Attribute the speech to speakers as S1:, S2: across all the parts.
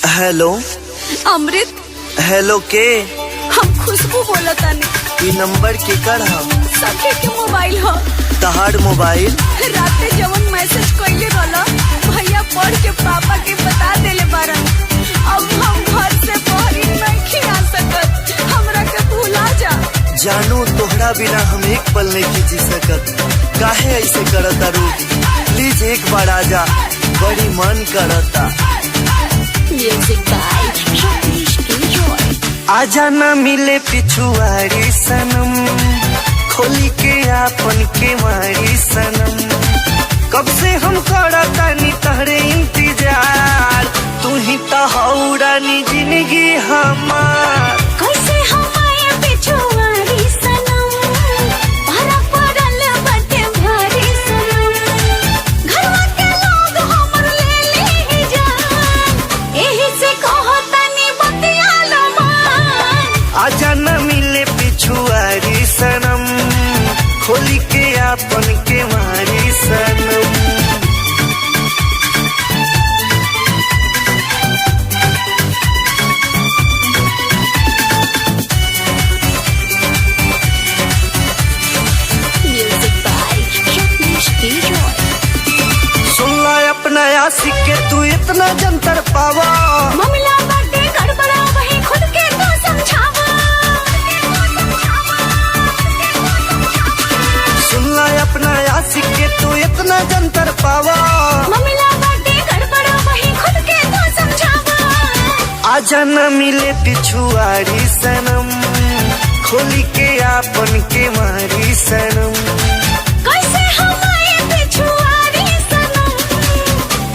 S1: Hello
S2: अमृत।
S1: Hello के
S2: हम खुशबू बोलतानी।
S1: ई नंबर के कर हम
S2: सखी के मोबाइल ह।
S1: तहार मोबाइल
S2: राते जवन मैसेज कइले रहला भैया पढ़ के पापा के बता देले बारन। अब हम घर से बाहर नहीं आ सकत, हमरा के भुला जा।
S1: जानू तोहरा बिना हम एक पल नहीं जी सकत। काहे ऐसे करता रू? प्लीज एक बार आजा, बड़ी मन करता। आजा न मिले पिछुआरी सनम, खोली के आपन के मारी सनम। कब से हम करतानी तहरे इंतजार, तू ही तो हौरानी जिंदगी हमार।
S2: कैसे हमारे पिछुआरी सनम, भरा पड़ल बाटे भारी सनम। घरवा के लोग हमर ले ली जान, एही से कहतानी बतिया लो मान।
S1: आजा न मिले पिछुआरी सनम, खोली के आपन के मारी सनम। सुनला अपना आशिक के तू इतना जंतर पावा।
S2: मामला बाटे गड़बड़ा वही खुद के तो समझावा।
S1: सुनला अपना आशिक के तू इतना जंतर पावा।
S2: मामला बाटे गड़बड़ा वही खुद के तो समझावा।
S1: आजा न मिले पिछुआरी सनम, खोली के आपन के मारी सनम।
S2: कैसे हमारे पिछुआरी सनम,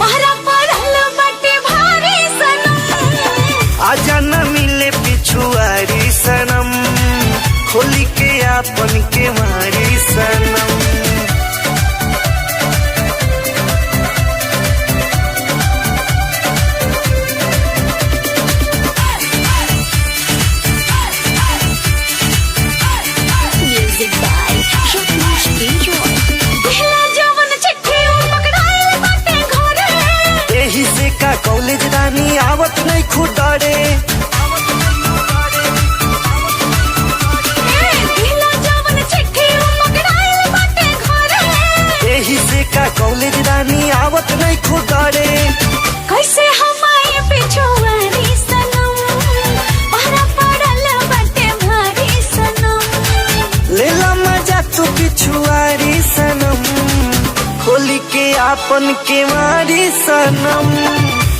S2: पहरा पड़ल बाटे भारी सनम।
S1: आजा न मिले पिछुआरी सनम, खोली के आपन के मारी सनम।
S2: पहला जवन चिट्ठी पकड़ाइल बाटे घरे,
S1: एही से का कॉलेज रानी आवत नहीं खुदारे।
S2: पहला जवन चिट्ठी पकड़ाइल बाटे घरे।
S1: एही से का कॉलेज रानी आवत नहीं खुदारे।
S2: कैसे हमारे पिछुआरी सनम, पहरा पड़ल बाटे भारी सनम।
S1: लेला मजा तू पिछुआरी सनम, खोली के आपन के मारी सनम।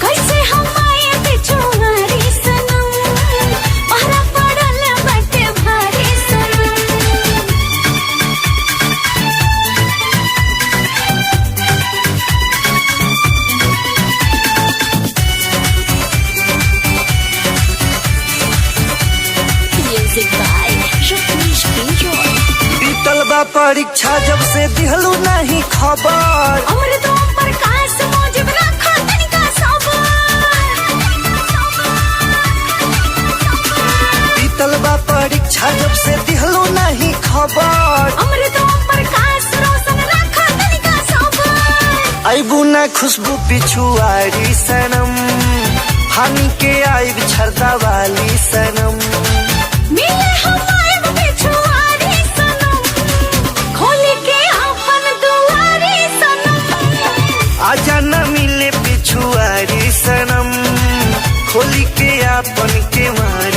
S2: कैसे हमारे पिछुआरी सनम, पहरा पड़ल बाटे भारी सनम।
S1: बीतल बा परीक्षा जब से दिहलू नहीं खबर।
S2: अमृतों प्रकाश मौजब रखा तनिका सबर।
S1: बीतल बा परीक्षा जब से दिहलू नहीं खबर।
S2: अमृतों प्रकाश रोशन रखा तनिका सबर।
S1: आईबू ना खुशबू पिछुआरी सनम, हानि के आईब छरदा वाली सनम।
S2: मिले हमारे पिछुआरी सनम, खोली के अपन दुआरी सनम।
S1: आजा न मिले पिछुआरी सनम, खोली के आपन के मारी